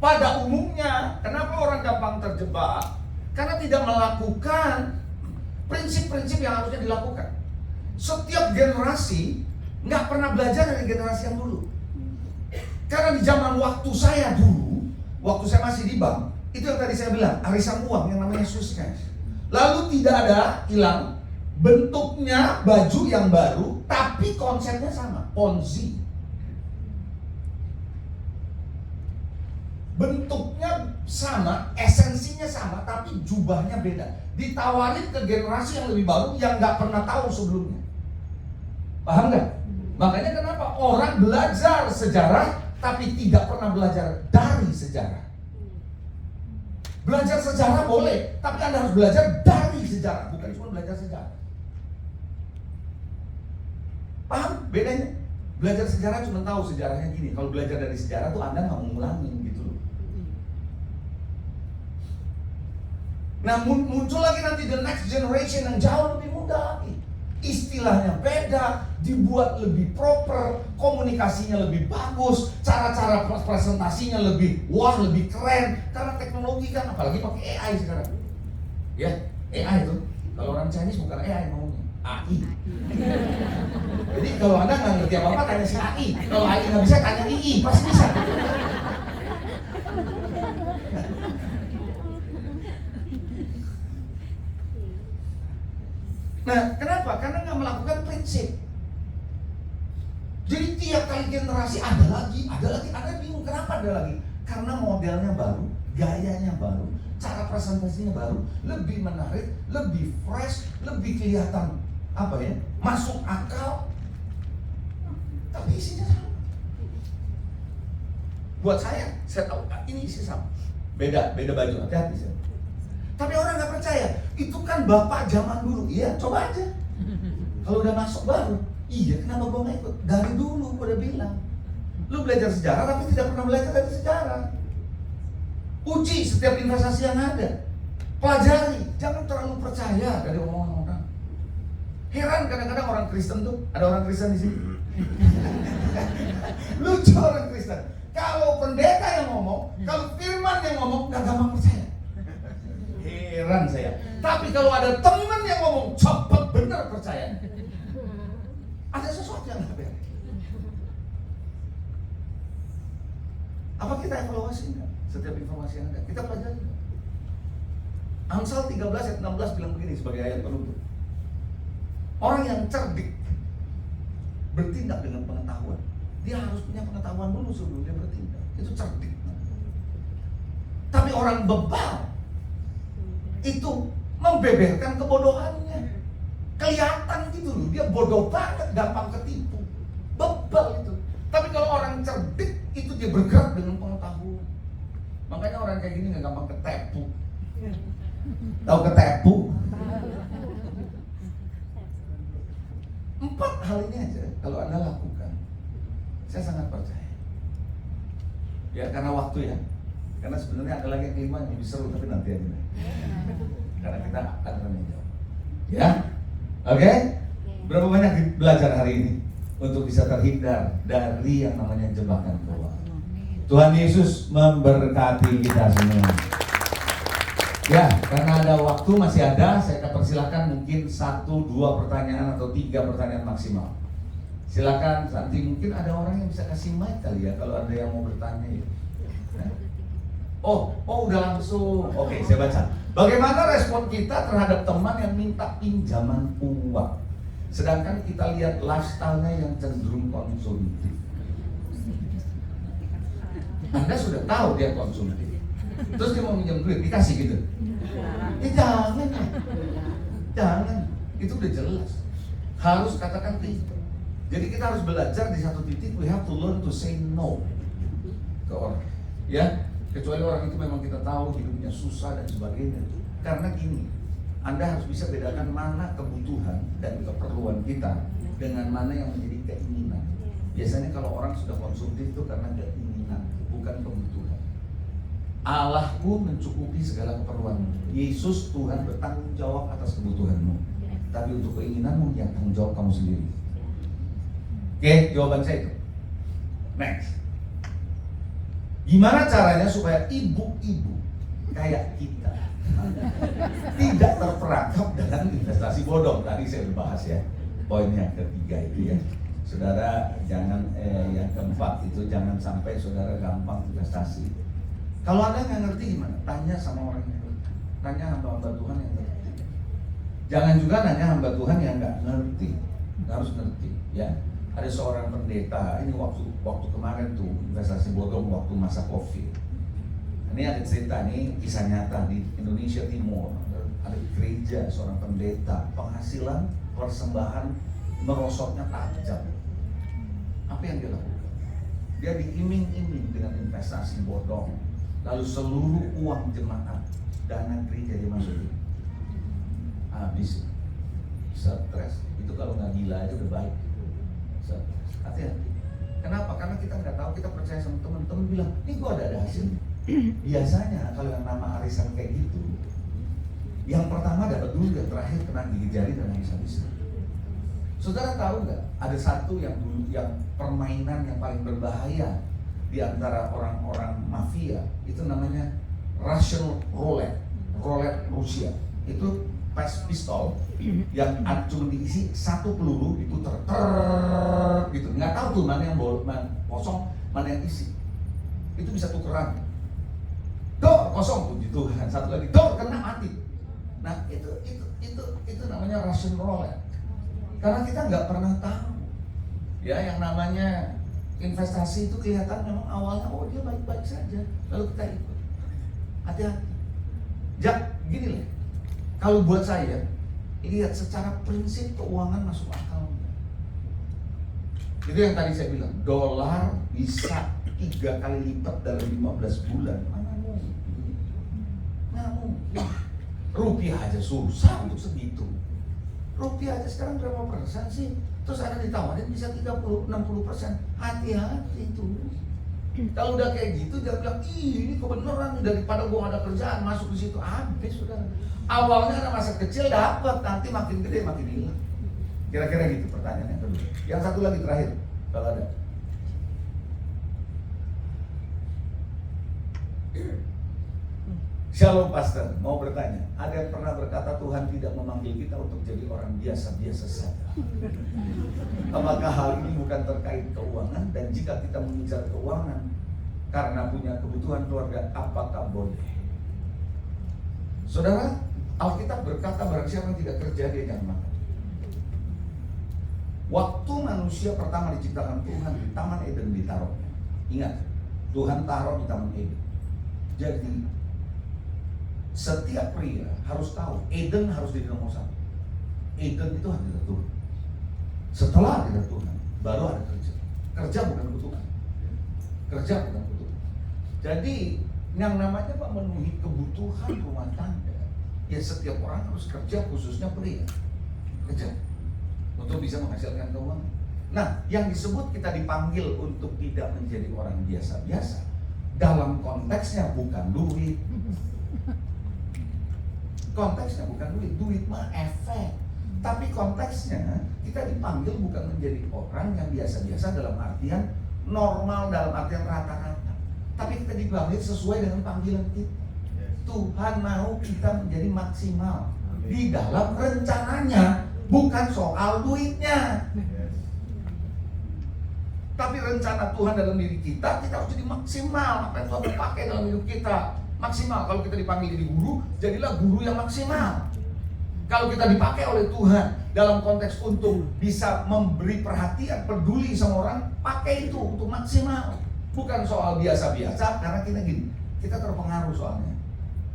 Pada umumnya, kenapa orang gampang terjebak? Karena tidak melakukan prinsip-prinsip yang harusnya dilakukan. Setiap generasi nggak pernah belajar dari generasi yang dulu. Karena di zaman waktu saya dulu, waktu saya masih di bank, itu yang tadi saya bilang, arisan uang yang namanya Swiss cash. Lalu tidak ada hilang, bentuknya baju yang baru, tapi konsepnya sama, Ponzi. Bentuknya sama, esensinya sama, tapi jubahnya beda. Ditawarin ke generasi yang lebih baru yang nggak pernah tahu sebelumnya. Paham nggak? Makanya kenapa orang belajar sejarah tapi tidak pernah belajar dari sejarah. Belajar sejarah boleh, tapi Anda harus belajar dari sejarah, bukan cuma belajar sejarah. Paham bedanya? Belajar sejarah cuma tahu sejarahnya gini. Kalau belajar dari sejarah tuh Anda nggak mau ngulangin gitu loh. Nah muncul lagi nanti the next generation yang jauh lebih muda lagi. Istilahnya beda, dibuat lebih proper, komunikasinya lebih bagus, cara-cara presentasinya lebih wah, lebih keren. Karena teknologi kan, apalagi pakai AI sekarang. Ya, AI itu. Kalau orang Chinese bukan AI ngomongnya, AI. Jadi kalau Anda nggak ngerti apa-apa, tanya si AI. Kalau AI nggak bisa, tanya II, pasti bisa. Nah, kenapa? Karena nggak melakukan prinsip. Jadi tiap kali generasi ada lagi, Anda bingung kenapa ada lagi? Karena modelnya baru, gayanya baru, cara presentasinya baru, lebih menarik, lebih fresh, lebih kelihatan apa ya? Masuk akal. Tapi isinya sama. Buat saya tahu ini isi sama. Beda baju, hati-hati saya. Tapi orang nggak percaya, itu kan bapak zaman dulu. Iya, coba aja. Kalau udah masuk baru, iya kenapa gue nggak ikut? Dari dulu gue udah bilang, lu belajar sejarah tapi tidak pernah belajar dari sejarah. Uji setiap investasi yang ada. Pelajari, jangan terlalu percaya dari omongan orang. Heran kadang-kadang orang Kristen tuh, ada orang Kristen di sini. Lucu orang Kristen. Kalau pendeta yang ngomong, kalau firman yang ngomong, gak gampang percaya. Heran saya. Tapi kalau ada teman yang ngomong, cepet bener percaya. Ada sesuatu yang gak beres. Apa kita evaluasi enggak? Setiap informasi yang ada, kita pelajari. Amsal 13 ayat 16 bilang begini sebagai ayat penutup. Orang yang cerdik bertindak dengan pengetahuan. Dia harus punya pengetahuan dulu sebelum dia bertindak. Itu cerdik. Tapi orang bebal itu membeberkan kebodohannya. Kelihatan gitu loh, dia bodoh banget, gampang ketipu. Bebal itu. Tapi kalau orang cerdik itu dia bergerak dengan pengetahuan. Makanya orang kayak gini gak gampang ketepu. Tahu ketepu? 4 hal ini aja kalau Anda lakukan, saya sangat percaya. Ya karena waktu ya. Karena sebenarnya ada lagi yang kelima yang lebih seru, tapi nanti aja. Karena kita akan menjawab. Ya, oke? Berapa banyak belajar hari ini untuk bisa terhindar dari yang namanya jebakan keuangan. Tuhan Yesus memberkati kita semua. Ya, karena ada waktu masih ada, saya akan persilakan mungkin 1, 2 pertanyaan atau 3 pertanyaan maksimal. Silakan, nanti mungkin ada orang yang bisa kasih mic kali ya, kalau ada yang mau bertanya ya. Nah. Oh, udah langsung. Oke, saya baca. Bagaimana respon kita terhadap teman yang minta pinjaman uang? Sedangkan kita lihat lifestyle-nya yang cenderung konsumtif. Anda sudah tahu dia konsumtif. Terus dia mau minjem duit, dikasih gitu. Jangan. Jangan. Itu udah jelas. Harus katakan tidak. Jadi kita harus belajar di satu titik, we have to learn to say no ke orang. Ya, kecuali orang itu memang kita tahu hidupnya susah dan sebagainya. Karena gini, Anda harus bisa bedakan mana kebutuhan dan keperluan kita dengan mana yang menjadi keinginan. Biasanya kalau orang sudah konsumtif itu karena keinginan, bukan kebutuhan. Allahku mencukupi segala keperluanmu. Yesus Tuhan bertanggung jawab atas kebutuhanmu. Tapi untuk keinginanmu yang tanggung jawab kamu sendiri. Oke, jawaban saya itu. Next. Gimana caranya supaya ibu-ibu kayak kita tidak terperangkap dengan investasi bodong? Tadi saya udah bahas ya. Poin yang ketiga itu ya. Saudara jangan yang keempat itu jangan sampai saudara gampang investasi. Kalau Anda nggak ngerti gimana? Tanya sama orang yang ngerti. Tanya hamba-hamba Tuhan yang ngerti. Jangan juga nanya hamba Tuhan yang nggak ngerti. Harus ngerti ya. Ada seorang pendeta, ini waktu kemarin tuh investasi bodong waktu masa COVID. Ini ada cerita nih, kisah nyata di Indonesia Timur. Ada gereja, seorang pendeta, penghasilan persembahan merosotnya tajam. Apa yang dia lakukan? Dia diiming-iming dengan investasi bodong. Lalu seluruh uang jemaat, dana gereja dia masukin. Habis, stres. Itu kalau nggak gila aja udah baik. Hati-hati. Kenapa? Karena kita nggak tahu, kita percaya sama teman-teman bilang, ini gua ada hasilnya. Biasanya kalau yang nama arisan kayak gitu, yang pertama dapat dulu, yang terakhir kena gigi jari dan habis-habisan. Saudara tahu nggak? Ada satu yang dulu yang permainan yang paling berbahaya di antara orang-orang mafia itu namanya Russian roulette, roulette Rusia. Itu pistol yang cuma diisi 1 peluru diputar gitu, nggak tahu tuh mana yang kosong mana yang isi. Itu bisa tukeran, dor kosong puji Tuhan, satu lagi dor kena mati. Nah itu namanya Russian roulette, karena kita nggak pernah tahu ya. Yang namanya investasi itu kelihatan memang awalnya dia baik-baik saja, lalu kita ikut. Hati-hati. Gini lah. Kalau buat saya, lihat secara prinsip keuangan masuk akal. Itu yang tadi saya bilang, dolar bisa 3 kali lipat dalam 15 bulan. Mana mungkin? Rupiah aja susah untuk segitu. Rupiah aja sekarang berapa persen sih? Terus ada ditawarin bisa 30-60%. Hati-hati itu. Kalau udah kayak gitu jangan bilang, ini kebenaran daripada gua ada kerjaan masuk di situ. Habis sudah. Awalnya ada masa kecil dapat, nanti makin gede makin hilang. Kira-kira gitu pertanyaan yang kedua. Yang satu lagi terakhir kalau ada. Shalom Pastor, mau bertanya, ada yang pernah berkata Tuhan tidak memanggil kita untuk jadi orang biasa-biasa saja? Apakah hal ini bukan terkait keuangan? Dan jika kita mengejar keuangan karena punya kebutuhan keluarga, apakah boleh? Saudara, Alkitab berkata barang siapa yang tidak kerja dia jangan makan. Waktu manusia pertama diciptakan Tuhan di Taman Eden ditaruh. Ingat, Tuhan taruh di Taman Eden. Jadi setiap pria harus tahu Eden harus jadi nomor satu. Eden itu hadirat Tuhan. Setelah hadirat Tuhan baru ada kerja. Kerja bukan kutukan. Kerja bukan kutukan. Jadi yang namanya memenuhi kebutuhan rumah tangga, ya setiap orang harus kerja, khususnya pria. Kerja untuk bisa menghasilkan keuangan. Nah, yang disebut kita dipanggil untuk tidak menjadi orang biasa-biasa, dalam konteksnya bukan duit. Konteksnya bukan duit mah efek. Tapi konteksnya kita dipanggil bukan menjadi orang yang biasa-biasa dalam artian normal, dalam artian rata-rata. Tapi kita dipanggil sesuai dengan panggilan kita. Tuhan mau kita menjadi maksimal di dalam rencananya, bukan soal duitnya. Tapi rencana Tuhan dalam diri kita harus jadi maksimal. Apa yang Tuhan pakai dalam hidup kita maksimal. Kalau kita dipanggil jadi guru, jadilah guru yang maksimal. Kalau kita dipakai oleh Tuhan dalam konteks untuk bisa memberi perhatian, peduli sama orang, pakai itu untuk maksimal. Bukan soal biasa-biasa, karena kita gini, kita terpengaruh soalnya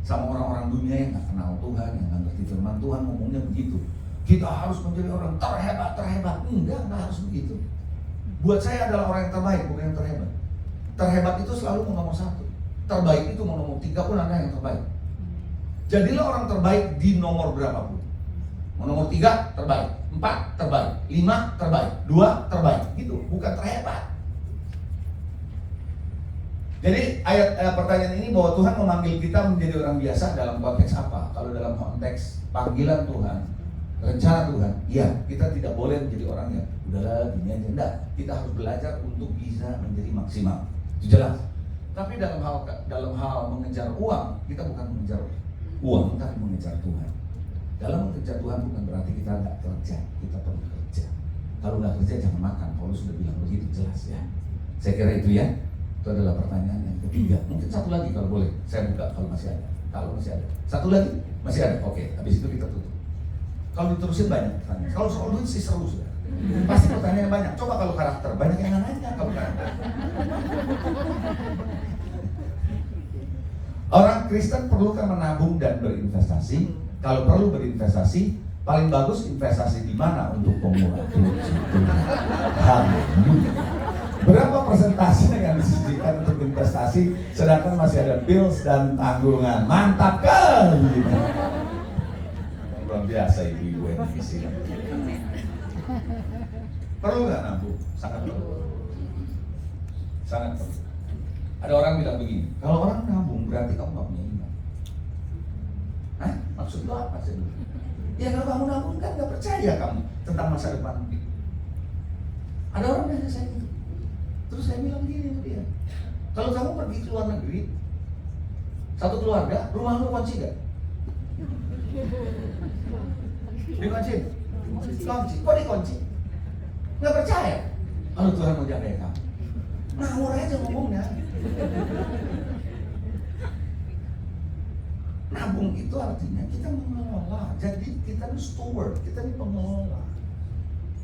sama orang-orang dunia yang gak kenal Tuhan, yang gak ngerti firman Tuhan, ngomongnya begitu. Kita harus menjadi orang terhebat. Enggak harus begitu. Buat saya adalah orang yang terbaik, bukan yang terhebat. Terhebat itu selalu mau nomor satu. Terbaik itu mau nomor 3 pun Anda yang terbaik. Jadilah orang terbaik di nomor berapapun. Mau nomor 3 terbaik, 4 terbaik, 5 terbaik, 2 terbaik. Gitu, bukan terhebat. Jadi pertanyaan ini bahwa Tuhan memanggil kita menjadi orang biasa dalam konteks apa? Kalau dalam konteks panggilan Tuhan, rencana Tuhan, ya kita tidak boleh menjadi orang yang udahlah gini aja. Enggak, kita harus belajar untuk bisa menjadi maksimal. Itu jelas. Tapi dalam hal mengejar uang, kita bukan mengejar uang, tapi mengejar Tuhan. Dalam mengejar Tuhan bukan berarti kita nggak kerja, kita perlu kerja. Kalau nggak kerja jangan makan. Paulus sudah bilang begitu, jelas ya. Saya kira itu ya. Itu adalah pertanyaan yang ketiga. Mungkin satu lagi kalau boleh, saya buka kalau masih ada. Kalau masih ada, satu lagi masih ada. Oke, habis itu kita tutup. Kalau diterusin banyak pertanyaan. Kalau soal duit sih seru sudah. Pasti pertanyaan banyak. Coba kalau karakter, banyak yang nanya kalau karakter. Orang Kristen perlukah menabung dan berinvestasi? Kalau perlu berinvestasi, paling bagus investasi di mana untuk pemula? Berapa persentase yang disisihkan untuk investasi, sedangkan masih ada bills dan tanggungan? Mantap kan? Luar biasa ibu-ibu yang di sini. Perlu nggak nabung? Sangat perlu. Sangat perlu. Ada orang bilang begini, kalau orang nabung berarti kamu nggak punya iman. Hah? Maksud lo apa sih? Ya kalau kamu nabung kan nggak percaya kamu tentang masa depan. Ada orang nanya saya gitu. Terus saya bilang gini sama dia, kalau kamu pergi ke luar negeri, satu keluarga, rumah lu kunci nggak? Dikunci? Kunci. Kok dikunci? Nggak percaya? Kalau Tuhan mau jaga kamu, ngawur aja ngomongnya. Nabung itu artinya kita mengelola. Jadi kita ini steward, kita ini pengelola.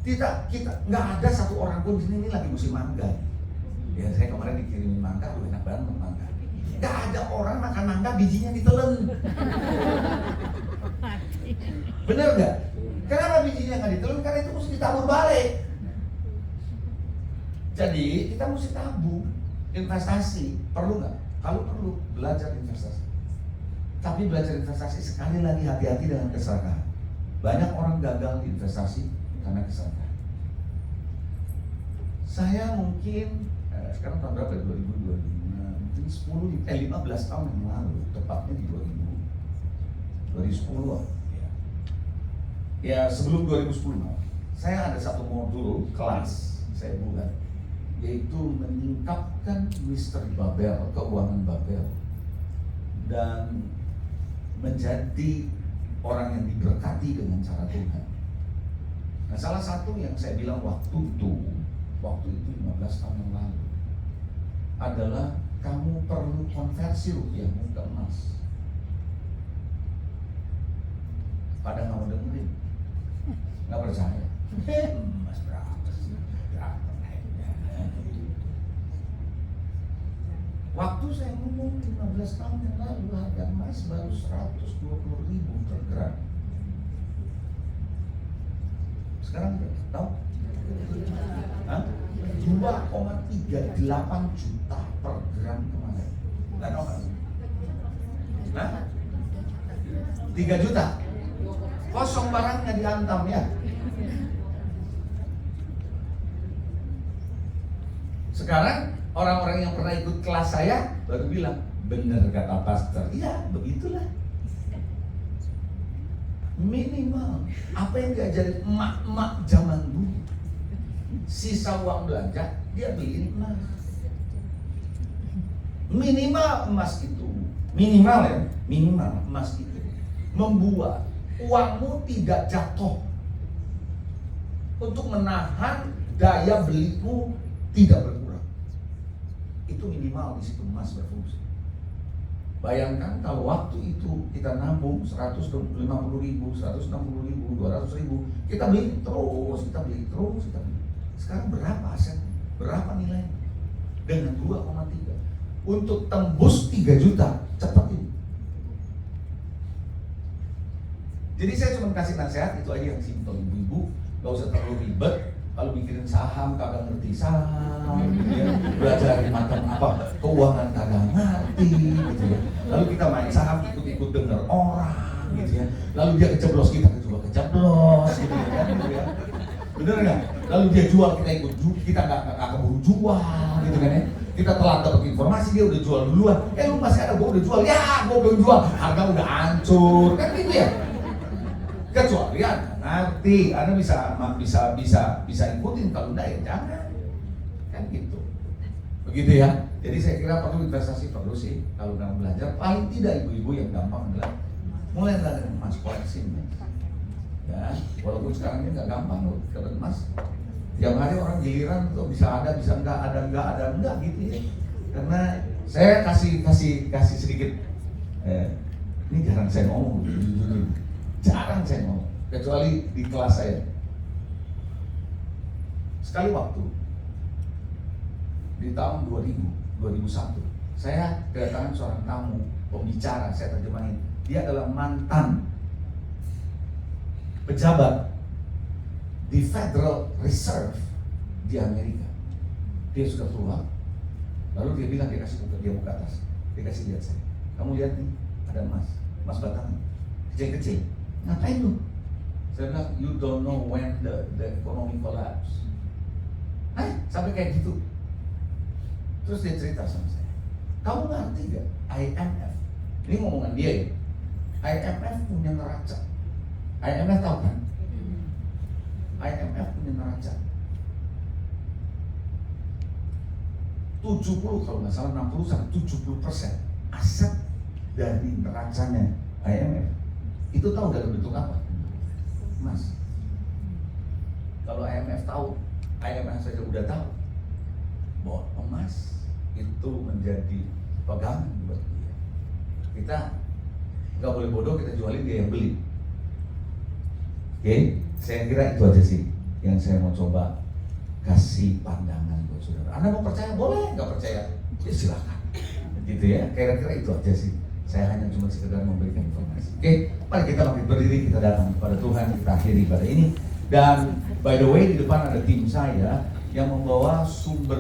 Kita nggak ada satu orang pun di sini lagi musim mangga. Ya saya kemarin dikirimin mangga, enak banget mangga. Nggak ada orang makan mangga bijinya ditelen. Bener nggak? Kenapa bijinya nggak ditelen? Karena itu mesti ditabur balik. Jadi kita mesti tabung. Investasi perlu nggak? Kalau perlu belajar investasi. Tapi belajar investasi sekali lagi hati-hati dengan keserakahan. Banyak orang gagal di investasi karena keserakahan. Saya mungkin sekarang tahun berapa? 2025, mungkin 15 tahun yang lalu, tepatnya di 2010 ya sebelum 2010 saya ada satu modul kelas saya buat, yaitu menyingkapkan misteri Babel, keuangan Babel, dan menjadi orang yang diberkati dengan cara Tuhan. Nah, salah satu yang saya bilang waktu itu 15 tahun yang lalu adalah kamu perlu konversi rupiahmu ke emas. Pada nggak mau dengerin, nggak percaya. Emas berapa sih? Berapa naiknya? Waktu saya ngomong 15 tahun yang lalu harga emas baru 120.000 per gram. Sekarang tahu? 2,38 juta per gram kemarin. Nggak tahu kan? 3 juta. Kosong barangnya dihantam ya. Sekarang orang-orang yang pernah ikut kelas saya baru bilang, bener kata pastor. Iya, begitulah. Minimal apa yang diajarin emak-emak zaman dulu, sisa uang belanja dia beliin emas. Minimal emas itu, minimal emas itu membuat uangmu tidak jatuh, untuk menahan daya belimu tidak berkurang. Itu minimal di situ emas berfungsi. Bayangkan kalau waktu itu kita nabung 150.000, 160.000, 200.000, kita beli terus. Sekarang berapa aset? Berapa nilai? Dengan 2,3 untuk tembus 3 juta cepat ini. Jadi saya cuma kasih nasihat itu aja yang simpel, ibu-ibu, gak usah terlalu ribet. Kalau mikirin saham kagak ngerti saham, gitu ya. Belajar macam apa keuangan kagak ngerti, gitu ya. Lalu kita main saham ikut-ikut denger orang, gitu ya. Lalu dia keceblos, kita coba keceblos, gitu ya, gitu ya. Bener nggak? Lalu dia jual, kita ikut jual, kita nggak keburu jual, gitu kan ya. Kita telat dapat informasi dia udah jual duluan. Lu masih ada, gua udah jual, ya gua belum jual, harga udah hancur, kan gitu ya. Kecuali Anda ngerti, Anda bisa ikutin, kalau enggak ya jangan, kan gitu. Begitu ya. Jadi saya kira perlu investasi perlu sih kalau dalam belajar. Paling tidak ibu-ibu yang gampang adalah mulai dari emas, koleksi ya. Walaupun sekarang ini nggak gampang loh dapat emas. Tiap hari orang giliran tuh bisa ada, bisa enggak, ada enggak gitu ya. Karena saya kasih sedikit. Ini jarang saya ngomong jujur. Jarang saya ngomong, kecuali di kelas saya. Sekali waktu di tahun 2001 saya kedatangan seorang tamu pembicara, saya terjemahin. Dia adalah mantan pejabat di Federal Reserve di Amerika. Dia sudah keluar, lalu dia bilang, dia buka atas, dia kasih lihat saya. Kamu lihat nih, ada emas batangan, kecil-kecil. Ngapain lu? Saya bilang, you don't know when the economy collapse. Sampai kayak gitu. Terus dia cerita sama saya, kamu ngerti gak IMF? Ini ngomongan dia ya. IMF punya neraca. IMF tahu kan? IMF punya neraca 70, kalau nggak salah 60-70% aset dari neracanya IMF itu tahu dalam bentuk apa? Emas. Kalau IMF tahu, IMF saja udah tahu bahwa emas itu menjadi pegangan buat dia. Kita nggak boleh bodoh, kita jualin, dia yang beli. Oke, saya kira itu aja sih yang saya mau coba kasih pandangan buat saudara. Anda mau percaya boleh, nggak percaya ya silakan. Gitu ya, kira-kira itu aja sih. Saya hanya cuma sekedar memberikan informasi. Oke, mari kita bangkit berdiri, kita datang kepada Tuhan, kita akhiri pada ini. Dan by the way, di depan ada tim saya yang membawa sumber